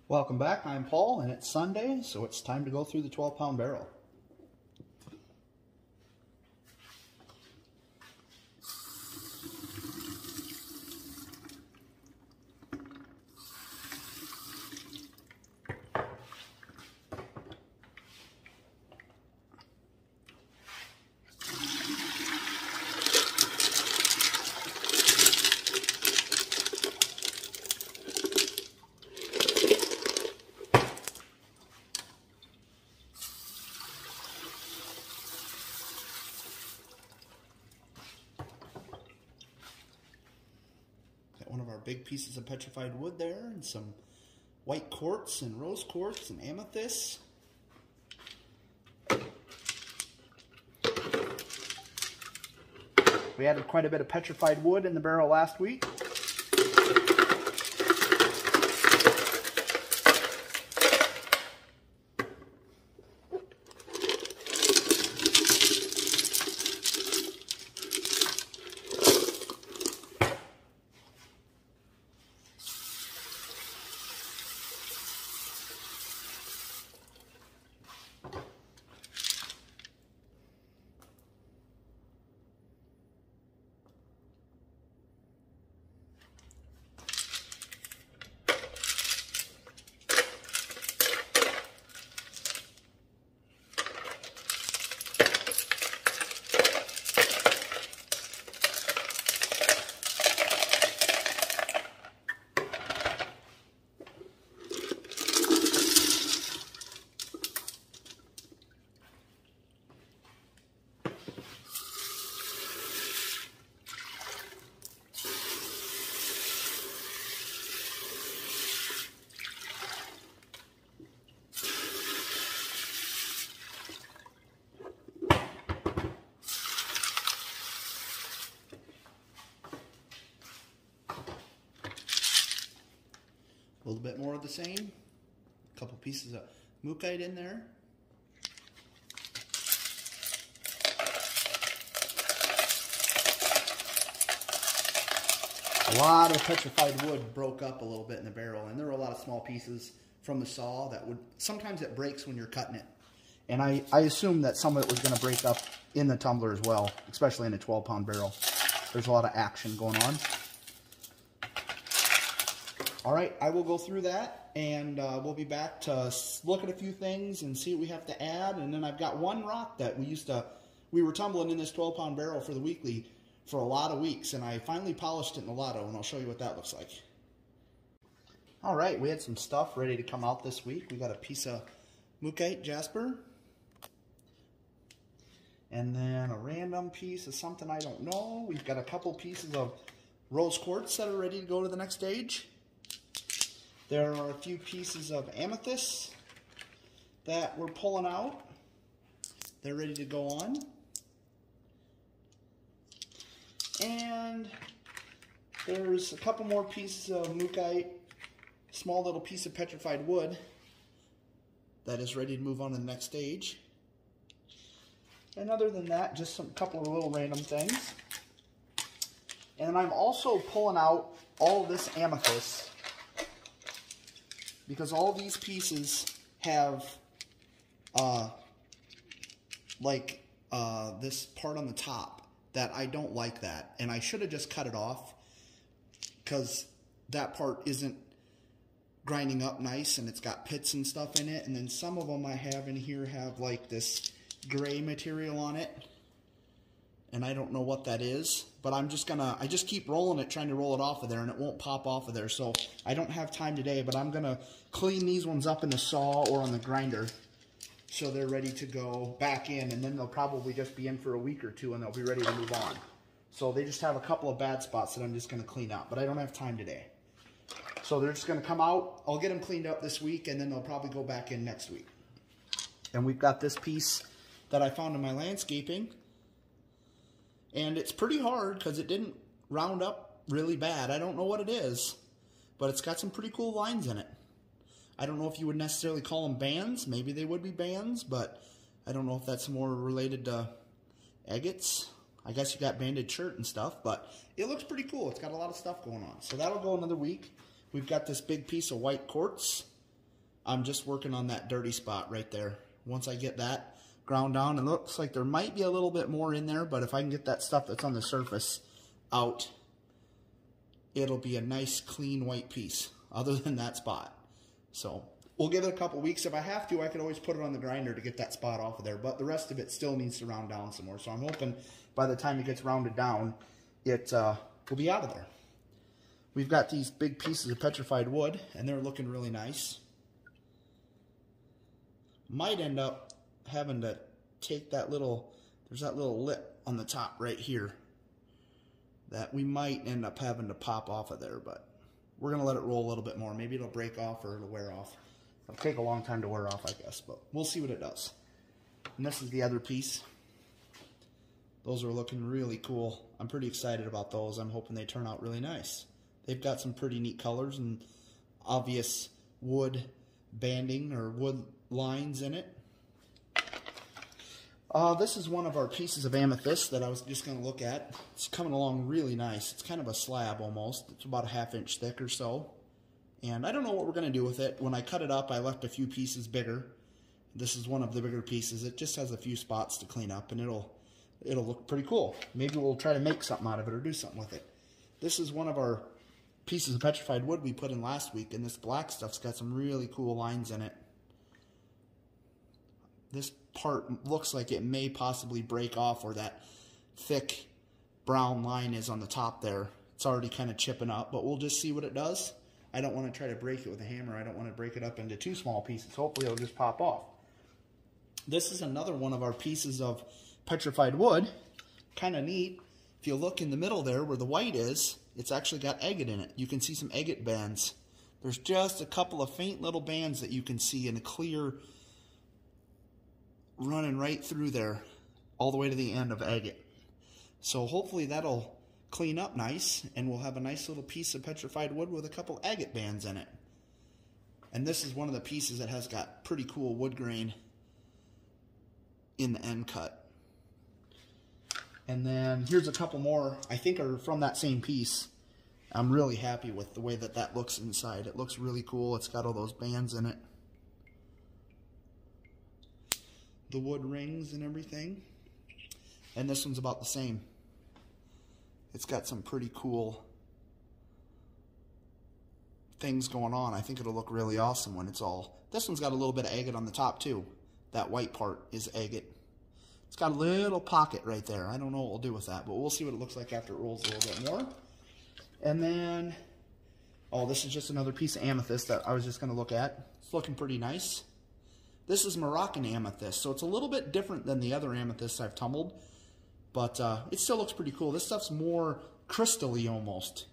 Welcome back, I'm Paul, and it's Sunday, so it's time to go through the 12-pound barrel. One of our big pieces of petrified wood there, and some white quartz and rose quartz and amethyst. We added quite a bit of petrified wood in the barrel last week. A little bit more of the same. A couple pieces of mookaite in there. A lot of petrified wood broke up a little bit in the barrel, and there were a lot of small pieces from the saw that would, sometimes it breaks when you're cutting it. And I assumed that some of it was going to break up in the tumbler as well, especially in a 12-pound barrel. There's a lot of action going on. All right, I will go through that, and we'll be back to look at a few things and see what we have to add. And then I've got one rock that we were tumbling in this 12-pound barrel for the weekly for a lot of weeks, and I finally polished it in the lotto, and I'll show you what that looks like. All right, we had some stuff ready to come out this week. We got a piece of mookaite jasper, and then a random piece of something I don't know. We've got a couple pieces of rose quartz that are ready to go to the next stage. There are a few pieces of amethyst that we're pulling out. They're ready to go on. And there's a couple more pieces of mookaite, small little piece of petrified wood that is ready to move on to the next stage. And other than that, just a couple of little random things. And I'm also pulling out all of this amethyst, because all these pieces have this part on the top that I don't like that, and I should have just cut it off because that part isn't grinding up nice and it's got pits and stuff in it. And then some of them I have in here have like this gray material on it, and I don't know what that is, but I just keep rolling it, trying to roll it off of there, and it won't pop off of there. So I don't have time today, but I'm gonna clean these ones up in the saw or on the grinder so they're ready to go back in, and then they'll probably just be in for a week or two and they'll be ready to move on. So they just have a couple of bad spots that I'm just gonna clean up, but I don't have time today. So they're just gonna come out. I'll get them cleaned up this week, and then they'll probably go back in next week. And we've got this piece that I found in my landscaping, and it's pretty hard because it didn't round up really bad. I don't know what it is, but it's got some pretty cool lines in it. I don't know if you would necessarily call them bands. Maybe they would be bands, but I don't know if that's more related to agates. I guess you got banded shirt and stuff, but it looks pretty cool. It's got a lot of stuff going on. So that'll go another week. We've got this big piece of white quartz. I'm just working on that dirty spot right there. Once I get that ground down, it looks like there might be a little bit more in there, but if I can get that stuff that's on the surface out, it'll be a nice clean white piece other than that spot. So we'll give it a couple weeks. If I have to, I could always put it on the grinder to get that spot off of there, but the rest of it still needs to round down some more. So I'm hoping by the time it gets rounded down, it will be out of there. We've got these big pieces of petrified wood, and they're looking really nice. Might end up having to take that little, there's that little lip on the top right here that we might end up having to pop off of there, but we're going to let it roll a little bit more. Maybe it'll break off or it'll wear off. It'll take a long time to wear off, I guess, but we'll see what it does. And this is the other piece. Those are looking really cool. I'm pretty excited about those. I'm hoping they turn out really nice. They've got some pretty neat colors and obvious wood banding or wood lines in it. This is one of our pieces of amethyst that I was just going to look at. It's coming along really nice. It's kind of a slab almost. It's about a ½ inch thick or so. And I don't know what we're going to do with it. When I cut it up, I left a few pieces bigger. This is one of the bigger pieces. It just has a few spots to clean up, and it'll look pretty cool. Maybe we'll try to make something out of it or do something with it. This is one of our pieces of petrified wood we put in last week, and this black stuff's got some really cool lines in it. This part looks like it may possibly break off where that thick brown line is on the top there. It's already kind of chipping up, but we'll just see what it does. I don't want to try to break it with a hammer. I don't want to break it up into too small pieces. Hopefully it'll just pop off. This is another one of our pieces of petrified wood. Kind of neat. If you look in the middle there where the white is, it's actually got agate in it. You can see some agate bands. There's just a couple of faint little bands that you can see in a clear running right through there all the way to the end of agate. So hopefully that'll clean up nice, and we'll have a nice little piece of petrified wood with a couple agate bands in it. And this is one of the pieces that has got pretty cool wood grain in the end cut. And then here's a couple more, I think are from that same piece. I'm really happy with the way that that looks inside. It looks really cool. It's got all those bands in it. The wood rings and everything. And this one's about the same. It's got some pretty cool things going on. I think it'll look really awesome when it's all... This one's got a little bit of agate on the top too. That white part is agate. It's got a little pocket right there. I don't know what we'll do with that, but we'll see what it looks like after it rolls a little bit more. And then, oh, this is just another piece of amethyst that I was just going to look at. It's looking pretty nice. This is Moroccan Amethyst, so it's a little bit different than the other amethysts I've tumbled, but it still looks pretty cool. This stuff's more crystal-y almost.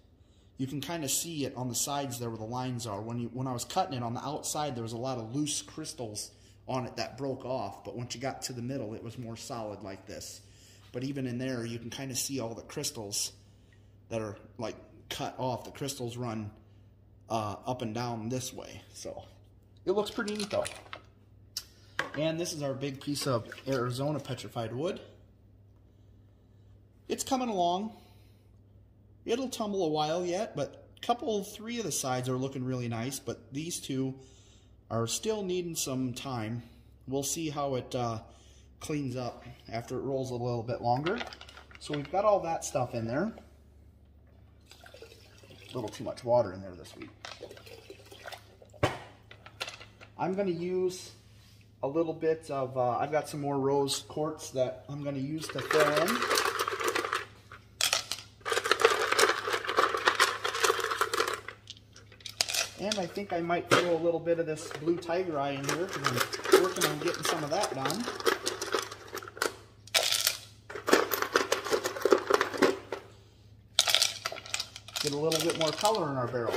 You can kind of see it on the sides there where the lines are. When I was cutting it on the outside, there was a lot of loose crystals on it that broke off, but once you got to the middle, it was more solid like this. But even in there, you can kind of see all the crystals that are like cut off. The crystals run up and down this way, so it looks pretty neat though. And this is our big piece of Arizona petrified wood. It's coming along. It'll tumble a while yet, but three of the sides are looking really nice, but these two are still needing some time. We'll see how it cleans up after it rolls a little bit longer. So we've got all that stuff in there. A little too much water in there this week. I'm going to use a little bit of, I've got some more rose quartz that I'm going to use to fill in. And I think I might throw a little bit of this blue tiger eye in here because I'm working on getting some of that done. Get a little bit more color in our barrel.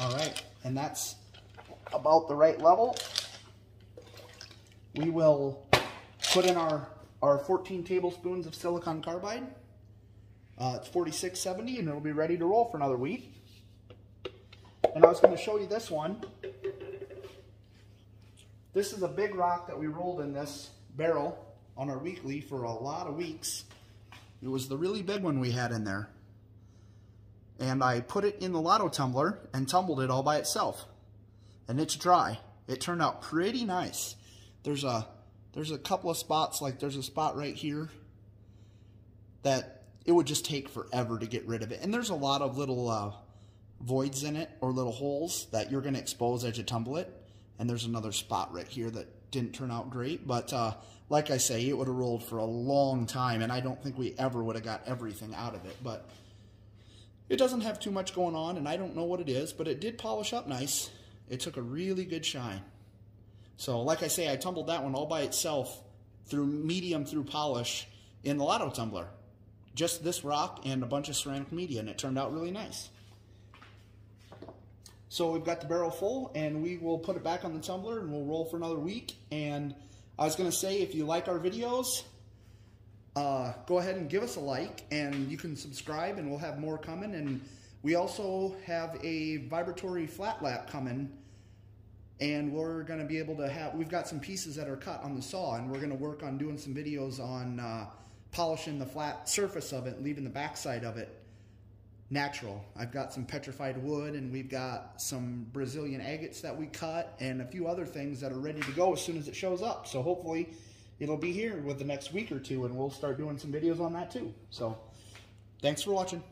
Alright, and that's about the right level. We will put in our our 14 tablespoons of silicon carbide. It's $46.70 and it'll be ready to roll for another week. And I was going to show you this one. This is a big rock that we rolled in this barrel on our weekly for a lot of weeks. It was the really big one we had in there. And I put it in the lotto tumbler and tumbled it all by itself. And it's dry. It turned out pretty nice. There's a couple of spots, like there's a spot right here that it would just take forever to get rid of it. And there's a lot of little voids in it, or little holes that you're going to expose as you tumble it. And there's another spot right here that didn't turn out great. But like I say, it would have rolled for a long time, and I don't think we ever would have got everything out of it. But it doesn't have too much going on, and I don't know what it is, but it did polish up nice. It took a really good shine. So like I say, I tumbled that one all by itself through medium through polish in the lotto tumbler. Just this rock and a bunch of ceramic media, and it turned out really nice. So we've got the barrel full, and we will put it back on the tumbler, and we'll roll for another week. And I was going to say, if you like our videos, go ahead and give us a like, and you can subscribe, and we'll have more coming. And we also have a vibratory flat lap coming, and we're going to be able to have, we've got some pieces that are cut on the saw, and we're going to work on doing some videos on polishing the flat surface of it, leaving the backside of it natural. I've got some petrified wood, and we've got some Brazilian agates that we cut, and a few other things that are ready to go as soon as it shows up. So hopefully it'll be here with the next week or two, and we'll start doing some videos on that too. So thanks for watching.